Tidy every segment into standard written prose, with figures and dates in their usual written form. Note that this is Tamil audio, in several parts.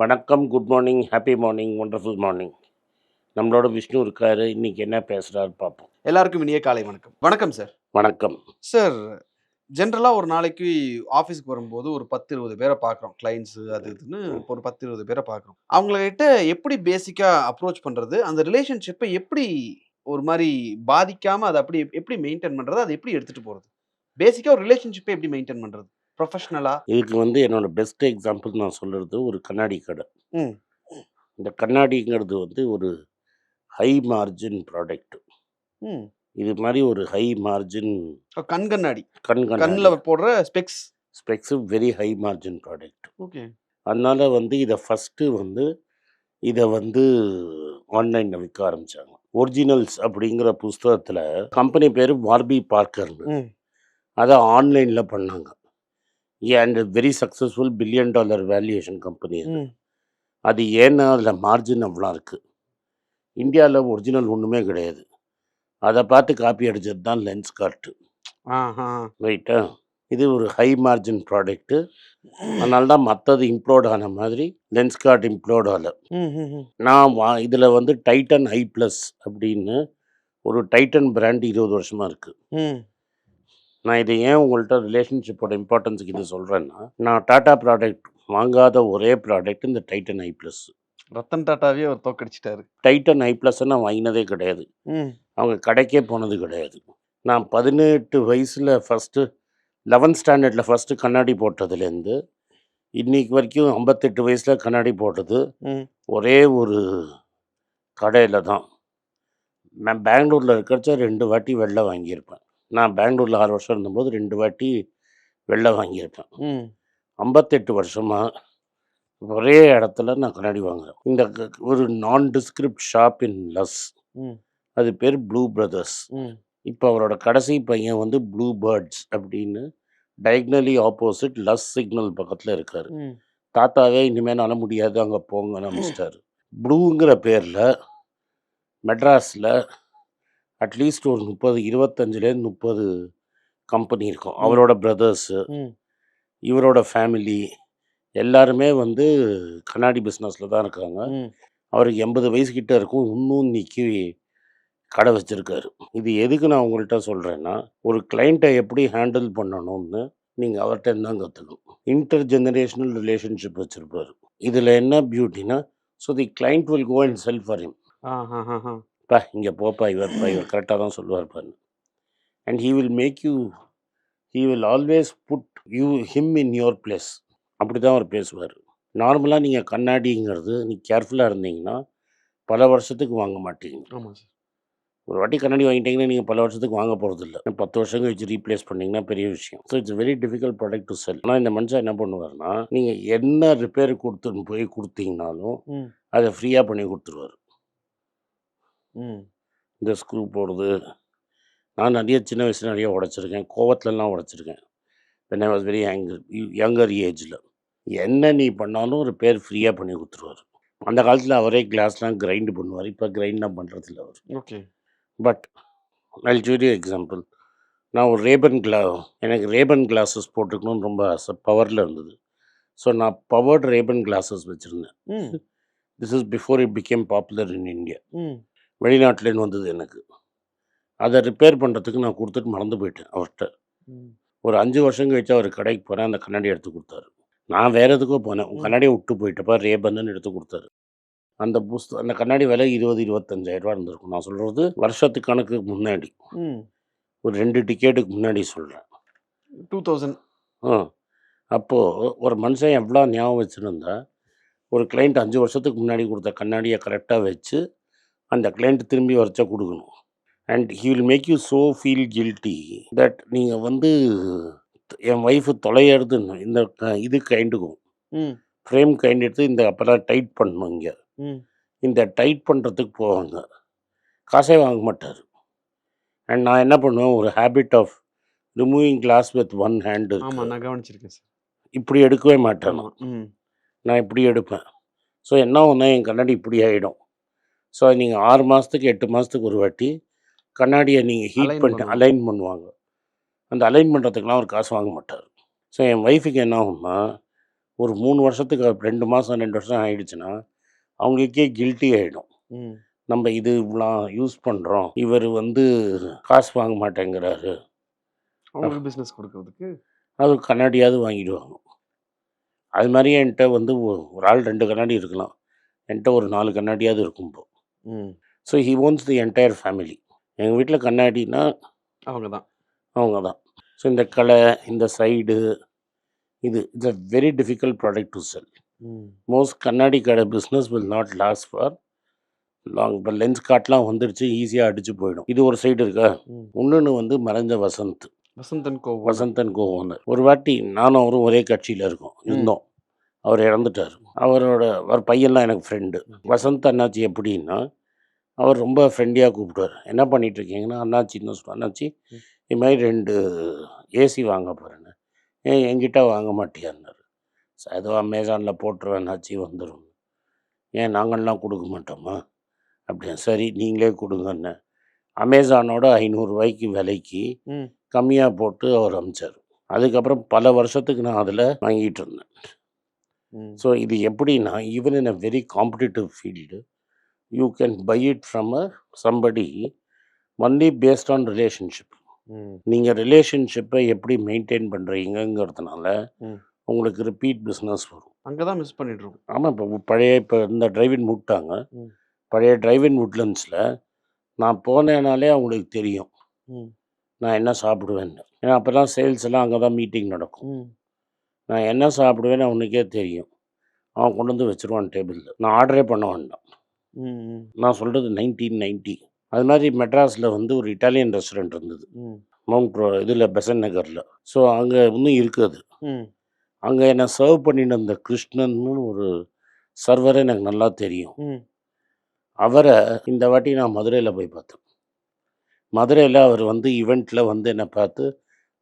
வணக்கம், good morning, happy morning, wonderful morning. நம்மளோட விஷ்ணு இருக்காரு. இன்னைக்கு என்ன பேசுறாரு பார்ப்போம். எல்லாருக்கும் இனிய காலை வணக்கம். வணக்கம் சார். வணக்கம். சார், ஜென்ரலா ஒரு நாளைக்கு ஆஃபீஸ்க்கு வரும்போது ஒரு 10, 20 பேர பார்க்குறோம். கிளையண்ட்ஸ் அது இதுன்னு ஒரு 10, 20 பேர பார்க்குறோம். அவங்ககிட்ட எப்படி பேசிக்கா அப்ரோச் பண்றது? அந்த ரிலேஷன்ஷிப்பை எப்படி ஒரு மாரி பாதிக்காம அத அப்படி எப்படி மெயின்டெயின் பண்றது? அத எப்படி எடுத்துட்டு போறது? பேசிக்கா ஒரு ரிலேஷன்ஷிப்பை எப்படி மெயின்டெயின் பண்றது? ப்ரொஃபஷனலா? இதுக்கு என்னோட பெஸ்ட் எக்ஸாம்பிள் நான் சொல்றது ஒரு கண்ணாடி கடை. ம். இந்த கண்ணாடிங்கிறது ஒரு ஹை மார்ஜின் ப்ராடக்ட். ம். இது மாதிரி ஒரு ஹை மார்ஜின் கண் கண்ணாடி. கண்ணாடி கண்ல போடுற specs. Specs very high margin product. Okay. அதனால இதை ஃபஸ்ட்டு இதை ஆன்லைனில் விற்க ஆரம்பித்தாங்க. ஒரிஜினல்ஸ் அப்படிங்கிற புஸ்தகத்தில் கம்பெனி பேர் வார்பி பார்க்கர்னு. ம். அதை ஆன்லைனில் பண்ணாங்க. And very successful $1 billion valuation company அது. ம். அது ஏன்னா அதில் மார்ஜின் அவ்வளோ இருக்குது. இந்தியாவில் ஒரிஜினல் ஒன்றுமே கிடையாது. அதை பார்த்து காப்பி அடிச்சது தான் லென்ஸ்கார்ட்டு. ஆஹா. ரைட்டா? இது ஒரு ஹை மார்ஜின் ப்ராடக்ட்டு. அதனால தான் மற்றது இம்ப்ளோர்ட் ஆன மாதிரி லென்ஸ்கார்ட் இம்ப்ளோர்ட் ஆகலை. ம். ம். ம். நான் இதில் டைட்டன் ஐ ப்ளஸ் அப்படின்னு ஒரு டைட்டன் பிராண்ட் 20 வருஷமாக இருக்குது. ம். நான் இதை ஏன் உங்கள்கிட்ட ரிலேஷன்ஷிப்போட இம்பார்ட்டன்ஸுக்கு இது சொல்கிறேன்னா, நான் டாட்டா ப்ராடக்ட் வாங்காத ஒரே ப்ராடக்ட் இந்த டைட்டன் ஐ ப்ளஸ். ரத்தன் டாட்டாவே அவர் தோக்கடிச்சிட்டாரு. டைட்டன் ஐ ப்ளஸ் நான் வாங்கினதே கிடையாது. ம். அவங்க கடைக்கே போனது கிடையாது. நான் 18 வயசில் ஃபஸ்ட்டு 11th ஸ்டாண்டர்டில் ஃபஸ்ட்டு கண்ணாடி போட்டதுலேருந்து இன்னைக்கு வரைக்கும் 58 வயசில் கண்ணாடி போட்டது ம். ஒரே ஒரு கடையில் தான். நான் பெங்களூரில் இருக்கிறச்ச 2 வாட்டி வெள்ளை வாங்கியிருப்பேன். நான் பெங்களூரில் 6 வருஷம் இருந்தபோது 2 வாட்டி வெள்ளை வாங்கியிருப்பேன். ம். 58 வருஷமாக ஒரே இடத்துல நான் கண்ணாடி வாங்குறேன். இந்த ஒரு நான் டிஸ்கிரிப்ட் ஷாப் இன் லஸ். ம். அது பேர் ப்ளூ பிரதர்ஸ். ம். இப்போ அவரோட கடைசி பையன் ப்ளூ பேர்ட்ஸ் அப்படின்னு டயக்னலி ஆப்போசிட் லஸ் சிக்னல் பக்கத்தில் இருக்கார். ம். தாத்தாவே இனிமேல் முடியாது அங்கே போங்கன்னு அனுப்பிச்சிட்டாரு. ப்ளூங்கிற பேரில் மெட்ராஸில் அட்லீஸ்ட் ஒரு 25லேருந்து 30 கம்பெனி இருக்கும். அவரோட பிரதர்ஸு, ம். இவரோட ஃபேமிலி எல்லாருமே கண்ணாடி பிஸ்னஸில் தான் இருக்காங்க. ம். அவருக்கு 80 வயசுக்கிட்ட இருக்கும். இன்னும் இன்னைக்கு கடை வச்சுருக்காரு. இது எதுக்கு நான் உங்கள்கிட்ட சொல்கிறேன்னா, ஒரு கிளைண்ட்டை எப்படி ஹேண்டில் பண்ணணும்னு நீங்கள் அவர்கிட்ட தான் கற்றுக்கணும். இன்டர் ஜெனரேஷனல் ரிலேஷன்ஷிப் வச்சுருப்பார். இதில் என்ன பியூட்டினா, so the client will go and sell for him. பா இங்கே போப்பா, இவர் கரெக்டாக தான் சொல்லுவார் பாருங்க. And he will always put him in your place. அப்படி தான் அவர் பேசுவார். நார்மலாக நீங்கள் கண்ணாடிங்கிறது கேர்ஃபுல்லாக இருந்தீங்கன்னா பல வருஷத்துக்கு வாங்க மாட்டீங்க. ஆமாம் சார். ஒரு வாட்டி கண்ணாடி வாங்கிட்டீங்கன்னா நீங்கள் பல வருஷத்துக்கு வாங்க போகிறதில்ல. 10 வருஷம் கழிச்சு ரீப்ளேஸ் பண்ணிங்கன்னா பெரிய விஷயம். So it's very difficult product to sell. ஆனால் இந்த மனுஷன் என்ன பண்ணுவார்னா, நீங்கள் என்ன ரிப்பேர் கொடுத்தீங்கனாலும் அதை ஃப்ரீயாக பண்ணி கொடுத்துருவார். இந்த ஸ்க்ரூ போடுறது நான் சின்ன வயசில் நிறைய உடைச்சிருக்கேன். கோவத்துலலாம் உடைச்சிருக்கேன். when I was very younger ஏஜில் என்ன நீ பண்ணாலும் ரிப்பேர் ஃப்ரீயாக பண்ணி கொடுத்துருவார். அந்த காலத்தில் அவரே கிளாஸ்லாம் கிரைண்ட் பண்ணுவார். இப்போ கிரைண்ட்லாம் பண்ணுறதில்ல அவர். Okay. But I'll give you example. நான் ஒரு எனக்கு ரேபன் கிளாஸஸ் போட்டுக்கணும்னு ரொம்ப ஆசை. பவரில் இருந்தது. ஸோ நான் பவர்டு ரேபன் கிளாஸஸ் வச்சுருந்தேன். This is before it became popular in India. வெளிநாட்டிலேருந்து வந்தது எனக்கு. அதை ரிப்பேர் பண்ணுறதுக்கு நான் கொடுத்துட்டு மறந்து போயிட்டேன் அவர்கிட்ட. ஒரு 5 வருஷம் கழிச்சு அவர் கடைக்கு போகிறேன். அந்த கண்ணாடி எடுத்து கொடுத்தாரு. நான் வேறு எதுக்கோ போனேன். கண்ணாடியை விட்டு போயிட்டப்பா ரேபன்னு எடுத்து கொடுத்தாரு. அந்த கண்ணாடி விலை 20-25,000 ரூபா இருந்திருக்கும். நான் சொல்கிறது வருஷத்துக்கு கணக்குக்கு முன்னாடி, ஒரு 2 டிக்கெட்டுக்கு முன்னாடி சொல்கிறேன். 2000. அப்போது ஒரு மனுஷன் எவ்வளோ ஞாபகம் வச்சுருந்தா, ஒரு கிளைண்ட் 5 வருஷத்துக்கு முன்னாடி கொடுத்த கண்ணாடியை கரெக்டாக வச்சு அந்த கிளைண்ட் திரும்பி வரைச்சா கொடுக்கணும். And he will make you so feel guilty that நீங்கள் என் ஒய்ஃபு தொலையிறதுன்னு இந்த இது கைண்டுக்கும் ஃப்ரேம் கைண்ட் எடுத்து இந்த அப்போல்லாம் டைட் பண்ணணும். இங்கே இந்த டைட் பண்ணுறதுக்கு போவாங்க. காசே வாங்க மாட்டார். அண்ட் நான் என்ன பண்ணுவேன், ஒரு habit of removing glass with one hand. ஆமாம், நான் கவனிச்சிருக்கேன் சார். இப்படி எடுக்கவே மாட்டேன். நான் இப்படி எடுப்பேன். ஸோ என்ன ஒன்று என் கண்ணாடி இப்படி ஆகிடும். ஸோ நீங்கள் 6 மாதத்துக்கு 8 மாதத்துக்கு ஒரு வாட்டி கண்ணாடியை நீங்கள் ஹீட் பண்ணிட்டு அலைன் பண்ணுவாங்க. அந்த அலைன் பண்ணுறதுக்கெலாம் ஒரு காசு வாங்க மாட்டார். ஸோ என் ஒய்ஃபுக்கு என்ன ஆகும்னா, ஒரு 3 வருஷத்துக்கு 2 மாதம் 2 வருஷம் ஆயிடுச்சுன்னா அவங்களுக்கே கில்ட்டி ஆகிடும். ம். நம்ம இது இவ்வளோ யூஸ் பண்ணுறோம், இவர் வந்து காசு வாங்க மாட்டேங்கிறாரு. அவங்களுக்கு பிஸ்னஸ் கொடுக்கறதுக்கு. அது கண்ணாடியாவது வாங்கிடுவாங்க. அது மாதிரி என்கிட்ட வந்து ஒரு ஆள் 2 கண்ணாடி இருக்கலாம், என்கிட்ட ஒரு 4 கண்ணாடியாவது இருக்கும் இப்போ. ம். So he ones the entire family. எங்கள் வீட்டில் கண்ணாடினா அவங்க தான். அவங்க தான். ஸோ இந்த கலை, இந்த சைடு, இது it's a very difficult product to sell. ம். மோஸ்ட் கண்ணாடி கடை business will not last for long. இப்போ லென்ஸ் கார்ட்லாம் வந்துடுச்சு, ஈஸியாக அடிச்சு போயிடும். இது ஒரு சைடு இருக்கா. ம். இன்னொன்று வந்து மறைஞ்ச வசந்த், வசந்தன் கோ. வசந்தன் கோ ஓனர். ஒரு வாட்டி நானும் அவரும் ஒரே கட்சியில் இருந்தோம். அவர் இறந்துட்டார். அவர் பையன்லாம் எனக்கு ஃப்ரெண்டு. வசந்த் அண்ணாச்சி எப்படின்னா, அவர் ரொம்ப ஃப்ரெண்ட்லியாக கூப்பிடுவார். என்ன பண்ணிட்டு இருக்கீங்கன்னா, அண்ணாச்சின்னு சொல்லுவார். அண்ணாச்சி இது மாதிரி 2 ஏசி வாங்க போகிறேன்னு. ஏன் என்கிட்ட வாங்க மாட்டியான்னாரு. ஏதோ அமேசானில் போட்டுருவேன் அண்ணாச்சி, வந்துடும். ஏன் நாங்கள்லாம் கொடுக்க மாட்டோமா அப்படியா? சரி நீங்களே கொடுங்கன்னு அமேசானோட 500 ரூபாய்க்கு விலைக்கு ம். கம்மியாக போட்டு அவர் அமிச்சார். அதுக்கப்புறம் பல வருஷத்துக்கு நான் அதில் வாங்கிட்டு இருந்தேன். ம். ஸோ இது எப்படின்னா, even in a very competitive field you can buy it from somebody only based on relationship. ம். நீங்கள் ரிலேஷன்ஷிப்பை எப்படி மெயின்டைன் பண்ணுறீங்கிறதுனால ம். உங்களுக்கு ரிப்பீட் பிஸ்னஸ் வரும். அங்கே தான் மிஸ் பண்ணிடுறோம். ஆமாம். இப்போ இந்த டிரைவின் விட்டாங்க. ம். பழைய டிரைவின் உட்லண்ட்ஸில் நான் போனேனாலே அவங்களுக்கு தெரியும் ம். நான் என்ன சாப்பிடுவேன்னு. ஏன்னா அப்போ தான் சேல்ஸ் எல்லாம் அங்கே தான் மீட்டிங் நடக்கும். ம். நான் என்ன சாப்பிடுவேன்னு அவனுக்கே தெரியும். அவன் கொண்டு வந்து வச்சுருவான் டேபிளில். நான் ஆர்டரே பண்ண வேண்டாம். ம். ம். நான் சொல்கிறது 1990. அது மாதிரி மெட்ராஸில் வந்து ஒரு இட்டாலியன் ரெஸ்டாரண்ட் இருந்தது, ம். மவுண்ட் இதில் பெசன் நகரில். ஸோ அங்கே இன்னும் இருக்குது. ம். அங்கே என்னை சர்வ் பண்ணிட்டு இருந்த கிருஷ்ணன்னு ஒரு சர்வரை எனக்கு நல்லா தெரியும். ம். அவரை இந்த வாட்டி நான் மதுரையில் போய் பார்த்தேன். மதுரையில் அவர் வந்து ஈவெண்ட்டில் வந்து என்னை பார்த்து,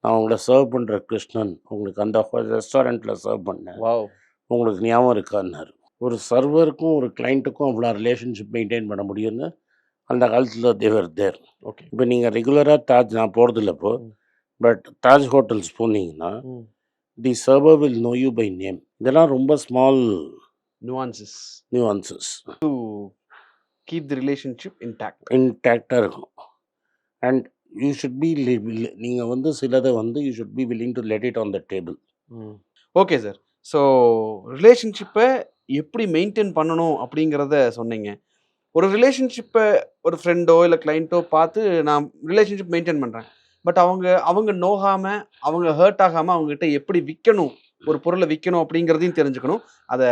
நான் உங்களை சர்வ் பண்ணுற கிருஷ்ணன், உங்களுக்கு அந்த ரெஸ்டாரண்ட்டில் சர்வ் பண்ணேன், வாவ். உங்களுக்கு ஞாபகம் இருக்கான்னாரு. ஒரு சர்வருக்கும் ஒரு கிளைண்ட்டுக்கும் அவ்வளோ ரிலேஷன்ஷிப் மெயின்டைன் பண்ண முடியும்னு அந்த காலத்தில் தேவர் தேர். ஓகே. இப்போ நீங்கள் ரெகுலராக தாஜ், நான் போகிறதில்ல இப்போ, பட் தாஜ் ஹோட்டல்ஸ் போனீங்கன்னா ம். The server will know you by name. இதெல்லாம் ரொம்ப small nuances nuances. to keep the relationship intact. இன்டாக்டாக இருக்கணும். அண்ட் யூ ஷுட் பி நீங்கள் வந்து சிலதை வந்து you should be willing to let it on the table. Okay sir. So ரிலேஷன்ஷிப்பை எப்படி மெயின்டைன் பண்ணணும் அப்படிங்கிறத சொன்னீங்க. ஒரு ரிலேஷன்ஷிப்பை ஒரு ஃப்ரெண்டோ இல்லை கிளைண்ட்டோ பார்த்து நான் ரிலேஷன்ஷிப் மெயின்டைன் பண்ணுறேன், பட் அவங்க நோகாமல், அவங்க ஹர்ட் ஆகாமல் அவங்ககிட்ட எப்படி விற்கணும், ஒரு பொருளை விற்கணும் அப்படிங்கிறதையும் தெரிஞ்சுக்கணும். அதை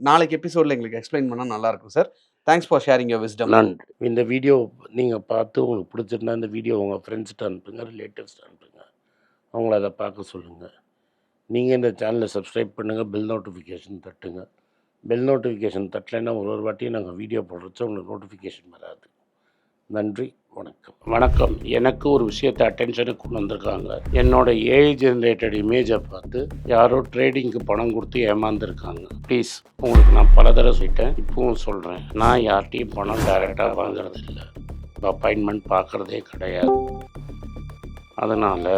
நாளைக்கு எபிசோடில் எங்களுக்கு எக்ஸ்பிளைன் பண்ணால் நல்லாயிருக்கும் sir. Thanks for sharing your wisdom. நன்றி. இந்த வீடியோ நீங்கள் பார்த்து உங்களுக்கு பிடிச்சிருந்தா இந்த வீடியோ உங்கள் ஃப்ரெண்ட்ஸ்கிட்ட அனுப்புங்க, ரிலேட்டிவ்ஸ்கிட்ட அனுப்புங்க, அவங்கள அதை பார்க்க சொல்லுங்கள். நீங்கள் இந்த சேனலை சப்ஸ்கிரைப் பண்ணுங்கள், பெல் நோட்டிஃபிகேஷன் தட்டுங்க. பெல் நோட்டிஃபிகேஷன் தட்டலைன்னா ஒரு வாட்டியும் நாங்கள் வீடியோ போடுறச்சோ உங்களுக்கு நோட்டிஃபிகேஷன் வராது. நன்றி, வணக்கம். வணக்கம். எனக்கு ஒரு விஷயத்தை அட்டென்ஷனுக்கு கொண்டு வந்திருக்காங்க. என்னோட ஏஐ ஜென்ரேட்டட் இமேஜை பார்த்து யாரோ ட்ரேடிங்க்கு பணம் கொடுத்து ஏமாந்துருக்காங்க. ப்ளீஸ், உங்களுக்கு நான் பல தடவை சொல்லிட்டேன், இப்பவும் சொல்கிறேன், நான் யார்கிட்டையும் பணம் டைரெக்டாக வாங்குறது இல்லை, அப்பாயின்மெண்ட் பார்க்குறதே கிடையாது. அதனால்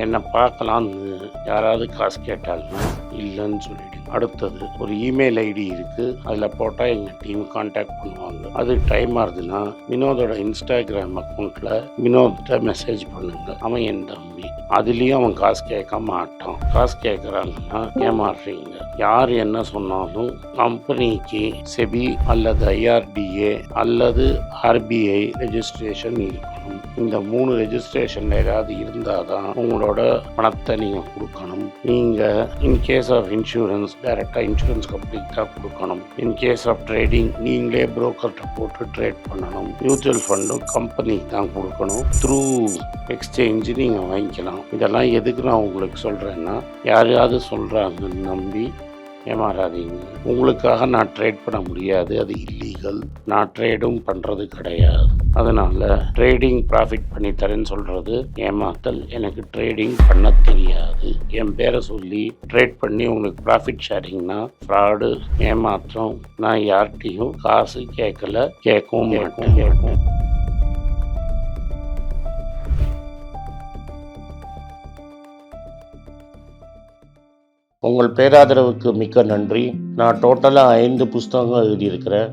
என்னை பார்க்கலான்னு யாராவது காசு கேட்டாலும் இல்லைன்னு சொல்லிவிடு. அடுத்தது ஒரு இமெயில் ஐடி இருக்குது, அதில் போட்டால் எங்கள் டீம் கான்டாக்ட் பண்ணுவாங்க. அது டைம் ஆகுதுன்னா வினோதோட இன்ஸ்டாகிராம் அக்கௌண்ட்டில் வினோத்திட்ட மெசேஜ் பண்ணுங்க. அவன் என் தம்பி, அதுலேயும் அவன் காசு கேட்க மாட்டான். காசு கேட்குறாங்கன்னா ஏமாறுறீங்க. யார் என்ன சொன்னாலும் கம்பெனிக்கு செபி அல்லது ஐஆர்டிஏ அல்லது ஆர்பிஐ ரெஜிஸ்ட்ரேஷன் இருக்கணும். இந்த 3 ரெஜிஸ்ட்ரேஷனில் ஏதாவது இருந்தால் தான் உங்களோட பணத்தை நீங்கள் கொடுக்கணும். நீங்கள் இன்கேஸ் ஆஃப் இன்சூரன்ஸ் டைரெக்டாக இன்சூரன்ஸ் கம்பெனிக்கு தான் கொடுக்கணும். இன்கேஸ் ஆஃப் ட்ரேடிங் நீங்களே புரோக்கர்கிட்ட போட்டு ட்ரேட் பண்ணணும். மியூச்சுவல் ஃபண்டும் கம்பெனிக்கு தான் கொடுக்கணும். த்ரூ எக்ஸ்சேஞ்சு நீங்கள் வாங்கிக்கலாம். இதெல்லாம் எதுக்கு நான் உங்களுக்கு சொல்கிறேன்னா, யாரையாவது சொல்கிறாங்கன்னு நம்பி ஏமாறாதீங்க. உங்களுக்காக நான் ட்ரேட் பண்ண முடியாது, அது இல்லீகல். நான் ட்ரேடும் பண்ணுறது கிடையாது. அதனால் ட்ரேடிங் ப்ராஃபிட் பண்ணி தரேன்னு சொல்கிறது ஏமாத்தல். எனக்கு ட்ரேடிங் பண்ண தெரியாது. என் பேரை சொல்லி ட்ரேட் பண்ணி உங்களுக்கு ப்ராஃபிட் ஷேரிங்னா ஃப்ராடு, ஏமாற்றம். நான் யார்கிட்டையும் காசு கேட்கல, கேட்கவும் மாட்டேன். உங்கள் பேராதரவுக்கு மிக்க நன்றி. நான் டோட்டலாக 5 புஸ்தகங்கள் எழுதியிருக்கிறேன்.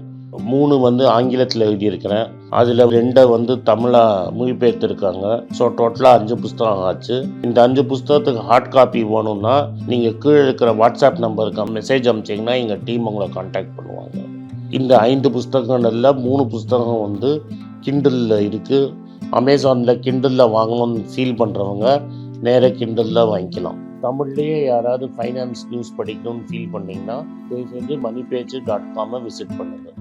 3 வந்து ஆங்கிலத்தில் எழுதியிருக்கிறேன். அதில் 2 வந்து தமிழாக மொழிபெயர்த்துருக்காங்க. ஸோ டோட்டலாக 5 புஸ்தகம் ஆச்சு. இந்த 5 புஸ்தகத்துக்கு ஹார்ட் காப்பி வேணும்னா நீங்கள் கீழே இருக்கிற வாட்ஸ்அப் நம்பருக்கு மெசேஜ் அனுப்பிச்சிங்கன்னா எங்கள் டீம் உங்களை கான்டாக்ட் பண்ணுவாங்க. இந்த 5 புஸ்தகங்கள்ல 3 புஸ்தகம் வந்து கிண்டலில் இருக்குது. அமேசானில் கிண்டலில் வாங்கணும்னு ஃபீல் பண்ணுறவங்க நேராக கிண்டலில் வாங்கிக்கலாம். தமிழ்லேயே யாராவது ஃபைனான்ஸ் நியூஸ் படிக்கணும்னு ஃபீல் பண்ணிங்கன்னா தயவுசெஞ்சு moneypage.com விசிட் பண்ணுங்கள்.